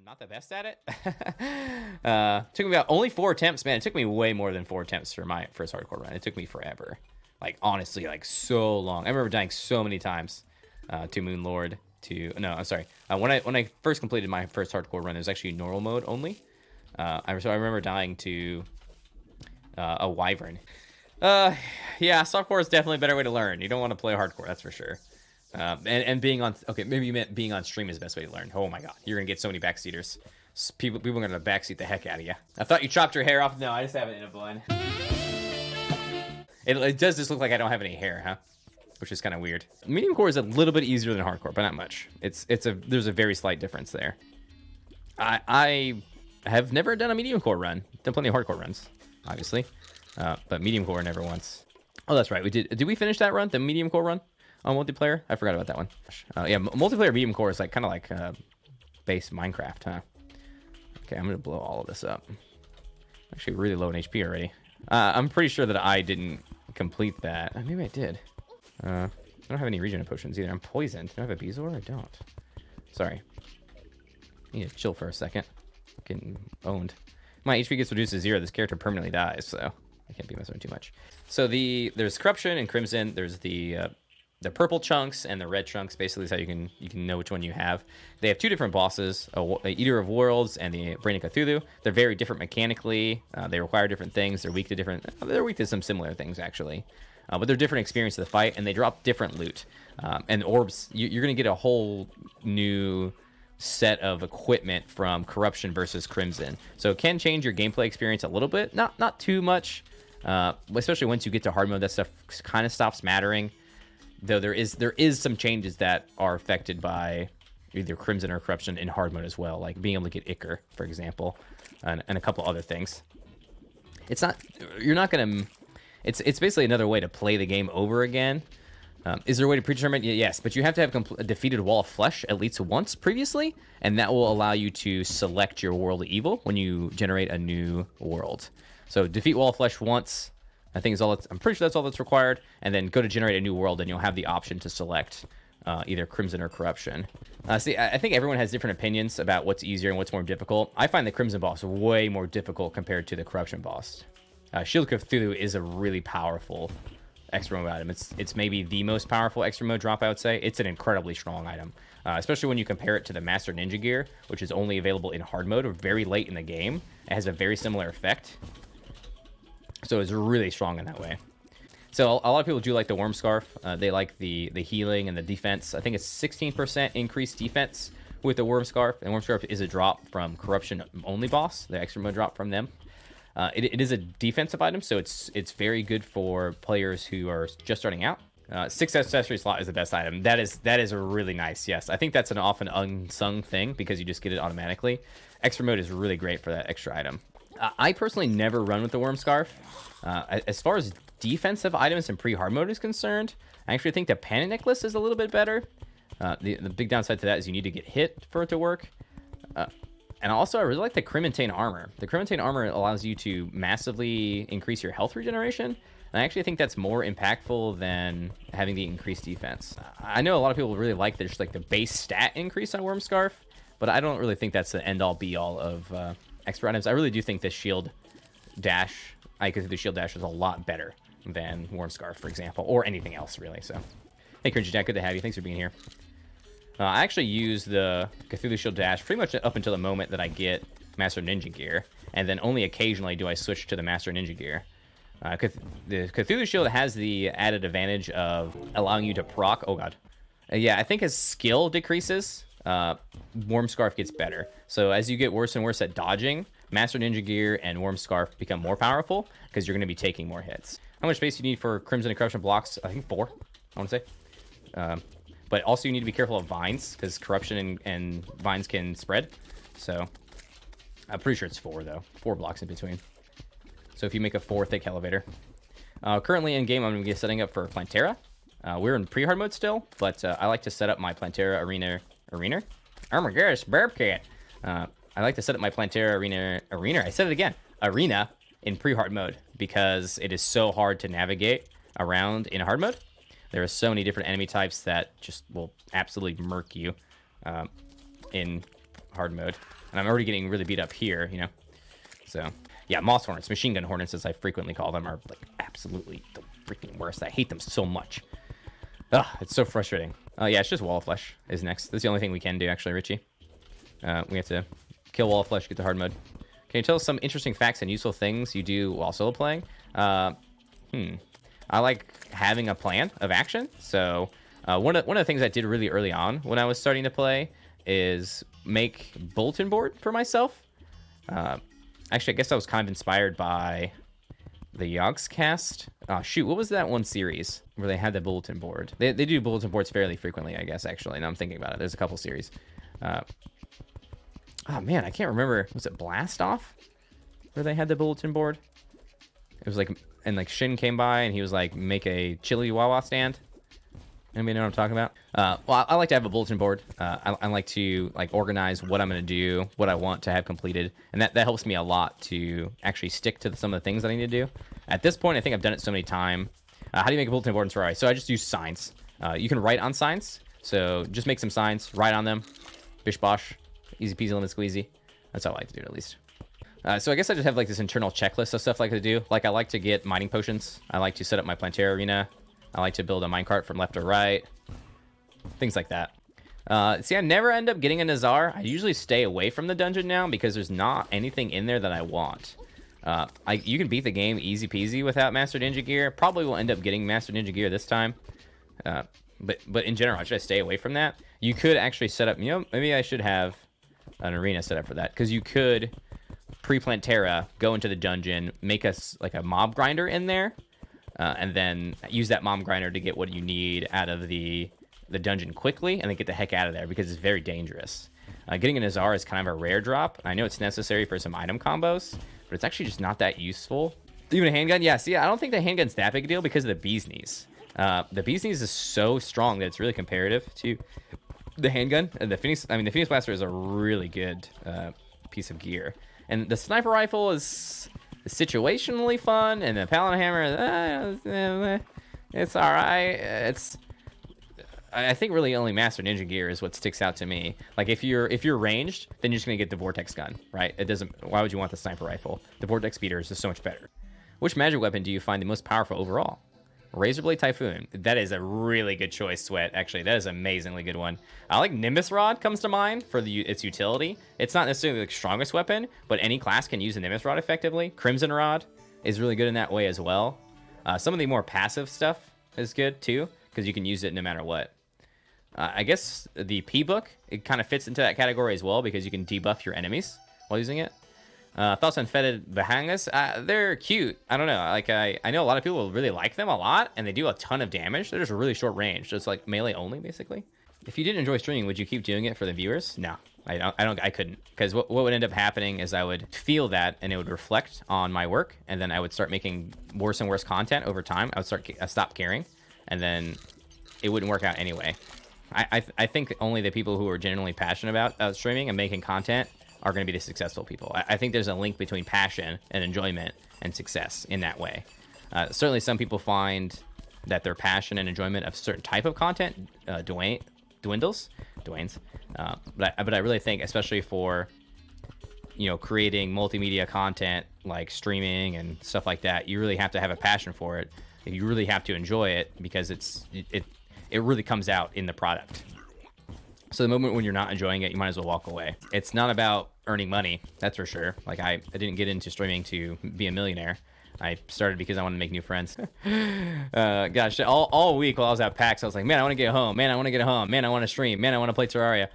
not the best at it. Took me about only 4 attempts, man. It took me way more than 4 attempts for my first hardcore run. It took me forever. Like, honestly, like, so long. I remember dying so many times to Moonlord, to... No, I'm sorry. When I first completed my first hardcore run, it was actually normal mode only. So I remember dying to a Wyvern. Yeah, softcore is definitely a better way to learn. You don't want to play hardcore, that's for sure. And being on... Okay, maybe you meant being on stream is the best way to learn. Oh my god, you're going to get so many backseaters. People are going to backseat the heck out of you. I thought you chopped your hair off. No, I just have it in a bun. It does just look like I don't have any hair, huh? Which is kind of weird. Medium core is a little bit easier than hardcore, but not much. There's a very slight difference there. I have never done a medium core run. Done plenty of hardcore runs, obviously, but medium core never once. Oh, that's right. We did. Did we finish that run? The medium core run on multiplayer? I forgot about that one. Yeah, multiplayer medium core is like kind of like base Minecraft, huh? Okay, I'm gonna blow all of this up. I'm actually really low in HP already. I'm pretty sure that I didn't complete that. Maybe I did. I don't have any regen potions either. I'm poisoned. Do I have a Bezoar? I don't. Sorry. I need to chill for a second. Getting owned. My HP gets reduced to 0. This character permanently dies, so I can't be messing with too much. So there's Corruption and Crimson. There's the purple chunks and the red chunks. Basically, is how you can know which one you have. They have 2 different bosses: Eater of Worlds and the Brain of Cthulhu. They're very different mechanically. They require different things. They're weak to different. They're weak to some similar things actually, but they're different experience of the fight, and they drop different loot. And orbs, you're gonna get a whole new set of equipment from Corruption versus Crimson. So it can change your gameplay experience a little bit. Not too much, especially once you get to hard mode. That stuff kind of stops mattering. Though there is some changes that are affected by either Crimson or Corruption in hard mode as well, like being able to get Ichor, for example, and a couple other things. It's basically another way to play the game over again. Is there a way to predetermine? Yes, but you have to have defeated Wall of Flesh at least once previously, and that will allow you to select your World of Evil when you generate a new world. So defeat Wall of Flesh once. I think I'm pretty sure that's all that's required, and then go to generate a new world, and you'll have the option to select either Crimson or Corruption. See, I think everyone has different opinions about what's easier and what's more difficult. I find the Crimson boss way more difficult compared to the Corruption boss. Shield of Cthulhu is a really powerful extra mode item. It's maybe the most powerful extra mode drop, I would say. It's an incredibly strong item, especially when you compare it to the Master Ninja Gear, which is only available in hard mode or very late in the game. It has a very similar effect. So it's really strong in that way. So a lot of people do like the Worm Scarf. They like the healing and the defense. I think it's 16% increased defense with the Worm Scarf. And Worm Scarf is a drop from Corruption only boss, the extra mode drop from them. It is a defensive item, so it's very good for players who are just starting out. 6 accessory slot is the best item. That is really nice. Yes, I think that's an often unsung thing because you just get it automatically. Extra mode is really great for that extra item. I personally never run with the Worm Scarf. As far as defensive items in pre-hard mode is concerned, I actually think the Panic Necklace is a little bit better. The big downside to that is you need to get hit for it to work. And also, I really like the Crimantane Armor. The Crimantane Armor allows you to massively increase your health regeneration. And I actually think that's more impactful than having the increased defense. I know a lot of people really like just like the base stat increase on Worm Scarf, but I don't really think that's the end-all be-all of extra items. I really do think the Shield Dash, I could think the Shield Dash is a lot better than Worm Scarf, for example, or anything else, really. So, hey, Cringy Jack, good to have you. Thanks for being here. I actually use the Cthulhu Shield Dash pretty much up until the moment that I get Master Ninja Gear, and then only occasionally do I switch to the Master Ninja Gear. The Cthulhu Shield has the added advantage of allowing you to proc. Oh god. Yeah, I think as skill decreases, Worm Scarf gets better. So as you get worse and worse at dodging, Master Ninja Gear and Worm Scarf become more powerful because you're going to be taking more hits. How much space do you need for Crimson and Corruption blocks? I think 4, I want to say. But also you need to be careful of vines, because Corruption and vines can spread. So I'm pretty sure it's 4, though. 4 blocks in between. So if you make a 4 thick elevator. Currently in game, I'm going to be setting up for Plantera. We're in pre-hard mode still, but I like to set up my Plantera arena. Oh my gosh, Burp Cat. I like to set up my Plantera arena. I said it again. Arena in pre-hard mode, because it is so hard to navigate around in hard mode. There are so many different enemy types that just will absolutely murk you in hard mode. And I'm already getting really beat up here, you know? So, yeah, moss hornets, machine gun hornets, as I frequently call them, are like absolutely the freaking worst. I hate them so much. Ugh, it's so frustrating. Yeah, it's just wall of flesh is next. That's the only thing we can do, actually, Richie. We have to kill wall of flesh, get to hard mode. Can you tell us some interesting facts and useful things you do while solo playing? I like having a plan of action. So one of the things I did really early on when I was starting to play is make bulletin board for myself. Actually, I guess I was kind of inspired by the Yogscast. Oh, shoot, what was that one series where they had the bulletin board? They do bulletin boards fairly frequently, I guess, actually. Now I'm thinking about it. There's a couple series. Oh, man, I can't remember. Was it Blast Off where they had the bulletin board? It was like, and like Shin came by and he was like, make a chili Wawa stand. Anybody know what I'm talking about? Well, I like to have a bulletin board. I like to like organize what I'm going to do, what I want to have completed. And that helps me a lot to actually stick to some of the things that I need to do. At this point, I think I've done it so many times. How do you make a bulletin board in Terraria? So I just use signs. You can write on signs. So just make some signs, write on them. Bish bosh. Easy peasy lemon squeezy. That's how I like to do it, at least. So I guess I just have like this internal checklist of stuff I like to do. Like I like to get mining potions. I like to set up my Plantera arena. I like to build a minecart from left to right. Things like that. See, I never end up getting a Nazar. I usually stay away from the dungeon now because there's not anything in there that I want. You can beat the game easy peasy without Master Ninja gear. Probably will end up getting Master Ninja gear this time. But in general, should I stay away from that? You could actually set up, you know, maybe I should have an arena set up for that. Because you could pre-Plantera, go into the dungeon, make us like a mob grinder in there. And then use that mob grinder to get what you need out of the dungeon quickly, and then get the heck out of there because it's very dangerous. Getting an Azar is kind of a rare drop. I know it's necessary for some item combos, but it's actually just not that useful. Even a handgun? Yeah, see, I don't think the handgun's that big a deal because of the bee's knees. The bee's knees is so strong that it's really comparative to the handgun. And the Phoenix Blaster is a really good piece of gear. And the sniper rifle is situationally fun, and the Paladin Hammer, it's all right. I think really only Master Ninja gear is what sticks out to me. Like if you're ranged, then you're just gonna get the Vortex gun, right? It doesn't. Why would you want the sniper rifle? The Vortex speeder is just so much better. Which magic weapon do you find the most powerful overall? Razorblade Typhoon. That is a really good choice, Sweat. Actually, that is an amazingly good one. I like Nimbus Rod comes to mind for its utility. It's not necessarily the strongest weapon, but any class can use a Nimbus Rod effectively. Crimson Rod is really good in that way as well. Some of the more passive stuff is good too, because you can use it no matter what. I guess the P-Book, it kind of fits into that category as well, because you can debuff your enemies while using it. Thoughts on fetid Bahangas? They're cute. I don't know. Like I know a lot of people really like them a lot, and they do a ton of damage. They're just a really short range. Just like melee only, basically. If you didn't enjoy streaming, would you keep doing it for the viewers? No, I couldn't. Because what would end up happening is I would feel that, and it would reflect on my work, and then I would start making worse and worse content over time. I would stop caring, and then it wouldn't work out anyway. I think only the people who are genuinely passionate about streaming and making content are going to be the successful people. I think there's a link between passion and enjoyment and success in that way. Certainly some people find that their passion and enjoyment of certain type of content dwindles. But I really think, especially for, you know, creating multimedia content like streaming and stuff like that, you really have to have a passion for it. You really have to enjoy it, because it really comes out in the product. So the moment when you're not enjoying it, you might as well walk away. It's not about earning money, that's for sure. Like I didn't get into streaming to be a millionaire. I started because I wanted to make new friends. Gosh, all week while I was at PAX, I was like, man, I want to get home. Man, I want to get home. Man, I want to stream. Man, I want to play Terraria.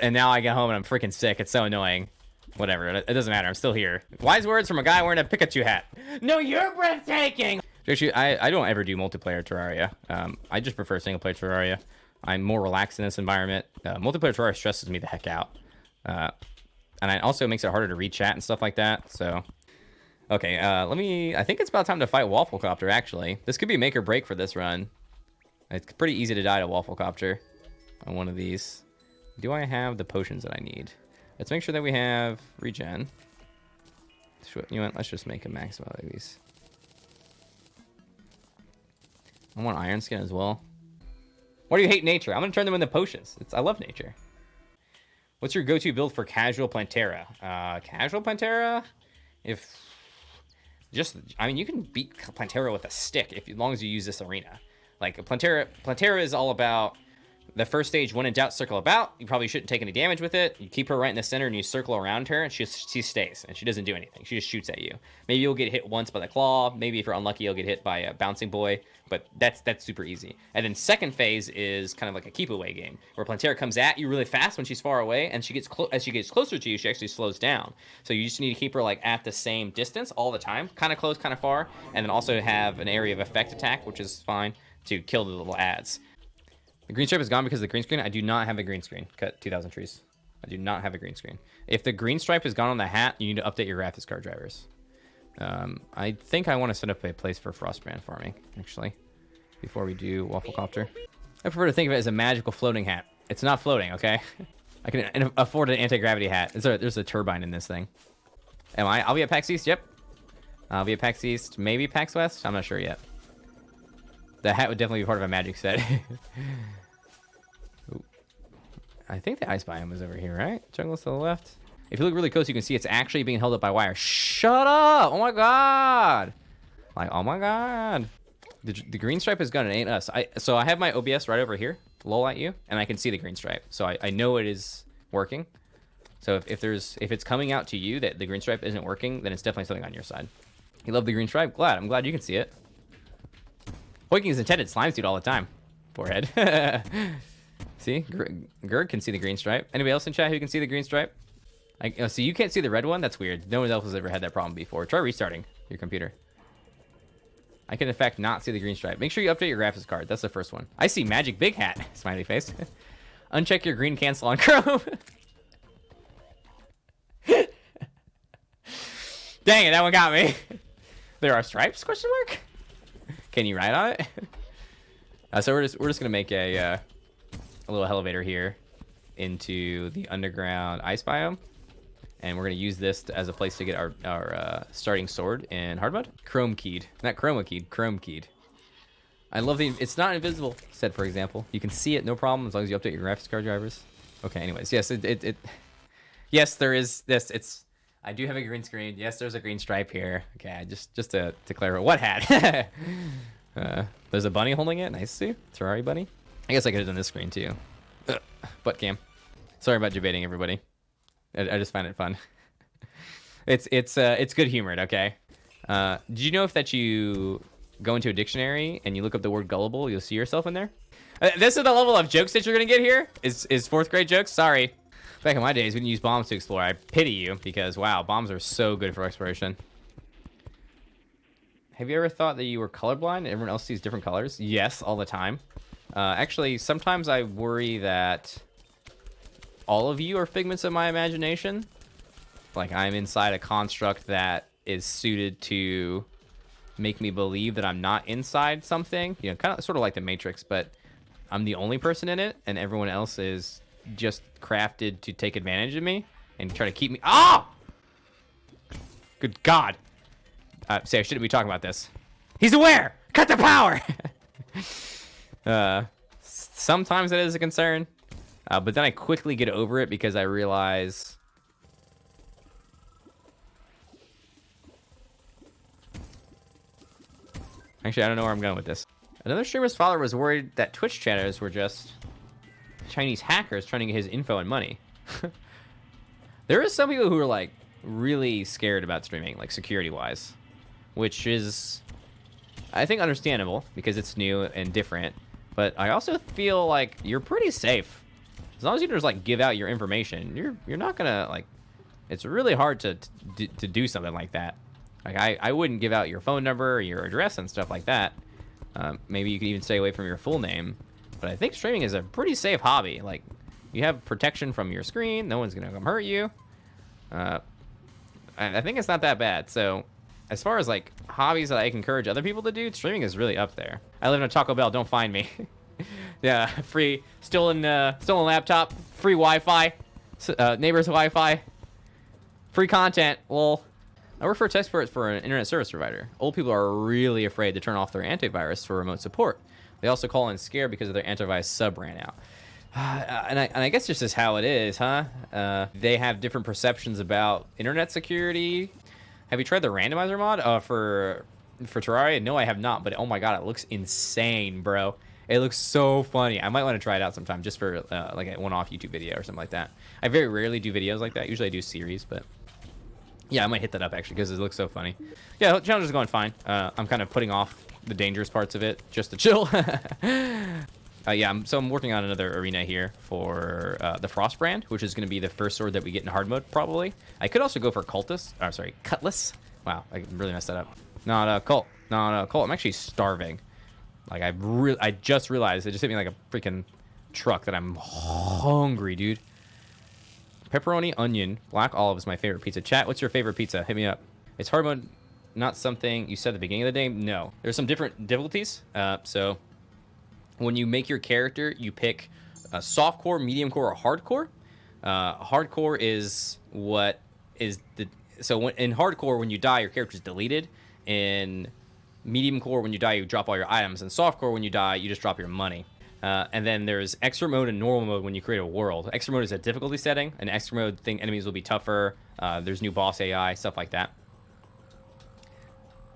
And now I get home and I'm freaking sick. It's so annoying. Whatever, it doesn't matter. I'm still here. Wise words from a guy wearing a Pikachu hat. No, you're breathtaking. Actually, I don't ever do multiplayer Terraria. I just prefer single player Terraria. I'm more relaxed in this environment. Multiplayer Terraria stresses me the heck out. And it also makes it harder to read chat and stuff like that. So, okay, I think it's about time to fight Wafflecopter, actually. This could be make or break for this run. It's pretty easy to die to Wafflecopter on one of these. Do I have the potions that I need? Let's make sure that we have regen. You know what? Let's just make a max amount of these. I want Iron Skin as well. Why do you hate nature? I'm going to turn them into potions. I love nature. What's your go-to build for casual Plantera? Casual Plantera? I mean, you can beat Plantera with a stick as long as you use this arena. Like, Plantera is all about the first stage, when in doubt, circle about. You probably shouldn't take any damage with it. You keep her right in the center and you circle around her, and she stays, and she doesn't do anything. She just shoots at you. Maybe you'll get hit once by the claw. Maybe if you're unlucky, you'll get hit by a bouncing boy, but that's super easy. And then second phase is kind of like a keep away game, where Plantera comes at you really fast when she's far away, and as she gets closer to you, she actually slows down. So you just need to keep her like at the same distance all the time, kind of close, kind of far, and then also have an area of effect attack, which is fine to kill the little ads. The green stripe is gone because of the green screen. I do not have a green screen. Cut 2,000 trees. I do not have a green screen. If the green stripe is gone on the hat, you need to update your graphics card drivers. I think I want to set up a place for Frostbrand farming, actually, before we do Waffle Copter. I prefer to think of it as a magical floating hat. It's not floating, okay? I can afford an anti-gravity hat. There's a turbine in this thing. I'll be at PAX East, yep. I'll be at PAX East, maybe PAX West? I'm not sure yet. The hat would definitely be part of a magic set. I think the ice biome is over here, right? Jungle's to the left. If you look really close, you can see it's actually being held up by wire. Shut up! Oh my god! Like, oh my god. The green stripe is gonna ain't us. So I have my OBS right over here, lol at you, and I can see the green stripe. So I know it is working. So if it's coming out to you that the green stripe isn't working, then it's definitely something on your side. You love the green stripe? I'm glad you can see it. Hoiking is intended. Slimes do it all the time. Forehead. See? Gerd can see the green stripe. Anybody else in chat who can see the green stripe? So you can't see the red one? That's weird. No one else has ever had that problem before. Try restarting your computer. I can, in fact, not see the green stripe. Make sure you update your graphics card. That's the first one. I see magic big hat. Smiley face. Uncheck your green cancel on Chrome. Dang it, that one got me. There are stripes? Question mark? Can you ride on it? So we're just gonna make a little elevator here into the underground ice biome, and we're gonna use this as a place to get our starting sword in hard mode. Chrome keyed, not chroma keyed, chrome keyed. I love it's not invisible. Said for example, you can see it no problem as long as you update your graphics card drivers. Okay, anyways, yes, yes, there is this. I do have a green screen. Yes, there's a green stripe here. Okay, just to clarify, what hat? There's a bunny holding it. Nice to see. Terraria bunny. I guess I could have done this screen too. Butt cam. Sorry about debating, everybody. I just find it fun. It's good humored. Okay. Did you know that you go into a dictionary and you look up the word gullible, you'll see yourself in there? This is the level of jokes that you're gonna get here. Is fourth grade jokes? Sorry. Back in my days, we didn't use bombs to explore. I pity you because, wow, bombs are so good for exploration. Have you ever thought that you were colorblind and everyone else sees different colors? Yes, all the time. Actually, sometimes I worry that all of you are figments of my imagination. Like I'm inside a construct that is suited to make me believe that I'm not inside something. You know, kind of sort of like the Matrix, but I'm the only person in it and everyone else is just crafted to take advantage of me and try to keep me. Oh! Good God. Say I shouldn't be talking about this. He's aware. Cut the power. Sometimes that is a concern, but then I quickly get over it because I realize. Actually, I don't know where I'm going with this. Another streamer's father was worried that Twitch chatters were just Chinese hackers trying to get his info and money. There are some people who are like really scared about streaming, like security wise, which is, I think, understandable because it's new and different. But I also feel like you're pretty safe as long as you just like give out your information. You're not gonna like. It's really hard to do something like that. Like I wouldn't give out your phone number, or your address, and stuff like that. Maybe you could even stay away from your full name. But I think streaming is a pretty safe hobby. Like, you have protection from your screen. No one's gonna come hurt you. I think it's not that bad. So, as far as like hobbies that I can encourage other people to do, streaming is really up there. I live in a Taco Bell. Don't find me. Yeah, free stolen laptop, free Wi-Fi, neighbor's Wi-Fi, free content. Well, I work for a tech expert for an internet service provider. Old people are really afraid to turn off their antivirus for remote support. They also call in scared because of their antivirus sub ran out. And I guess just as how it is, huh? They have different perceptions about internet security. Have you tried the randomizer mod for Terraria? No, I have not. But oh my god, it looks insane, bro. It looks so funny. I might want to try it out sometime, just for like a one-off YouTube video or something like that. I very rarely do videos like that. Usually I do series, but yeah, I might hit that up actually because it looks so funny. Yeah, the challenge is going fine. I'm kind of putting off the dangerous parts of it just to chill. Yeah, I'm working on another arena here for the Frost brand, which is going to be the first sword that we get in hard mode, probably. I could also go for Cultist. Oh, sorry, Cutlass. Wow, I really messed that up. Not Colt. Not Colt. I'm actually starving. Like, I just realized it just hit me like a freaking truck that I'm hungry, dude. Pepperoni, onion, black olive is my favorite pizza. Chat, what's your favorite pizza? Hit me up. It's hard mode, not something you said at the beginning of the game? No. There's some different difficulties. So when you make your character, you pick softcore, medium core, or hardcore. Hardcore is what is the... So in hardcore, when you die, your character's deleted. In medium core, when you die, you drop all your items. In softcore, when you die, you just drop your money. And then there's extra mode and normal mode when you create a world. Extra mode is a difficulty setting. An extra mode thing, enemies will be tougher. There's new boss AI, stuff like that.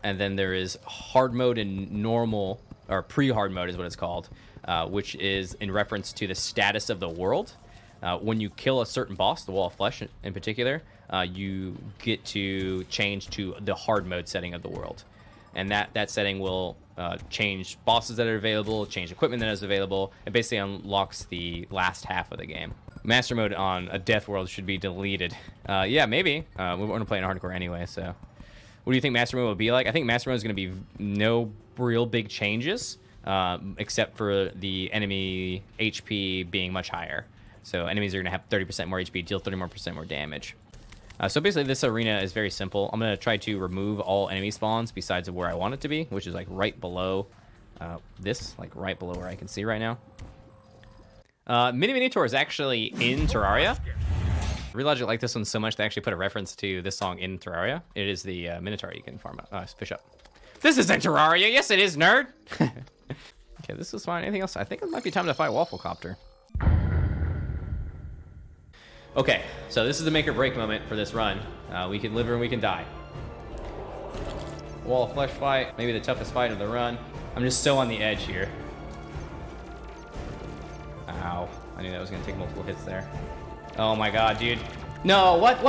And then there is hard mode and normal, or pre-hard mode is what it's called, which is in reference to the status of the world. When you kill a certain boss, the Wall of Flesh in particular, you get to change to the hard mode setting of the world. And that setting will change bosses that are available, change equipment that is available. It basically unlocks the last half of the game. Master mode on a death world should be deleted. Yeah, maybe. We want to play in hardcore anyway, so. What do you think Master mode will be like? I think Master mode is going to be no real big changes, except for the enemy HP being much higher. So enemies are going to have 30% more HP, deal 30% more damage. So basically, this arena is very simple. I'm going to try to remove all enemy spawns besides where I want it to be, which is like right below this, like right below where I can see right now. Mini Minotaur is actually in Terraria. Relogic liked this one so much they actually put a reference to this song in Terraria. It is the Minotaur you can farm fish up. This isn't Terraria! Yes, it is, nerd! Okay, this is fine. Anything else? I think it might be time to fight Wafflecopter. Okay, so this is the make or break moment for this run. We can live or we can die. Wall of Flesh fight, maybe the toughest fight of the run. I'm just so on the edge here. Ow, I knew that was gonna take multiple hits there. Oh my god, dude. No, what?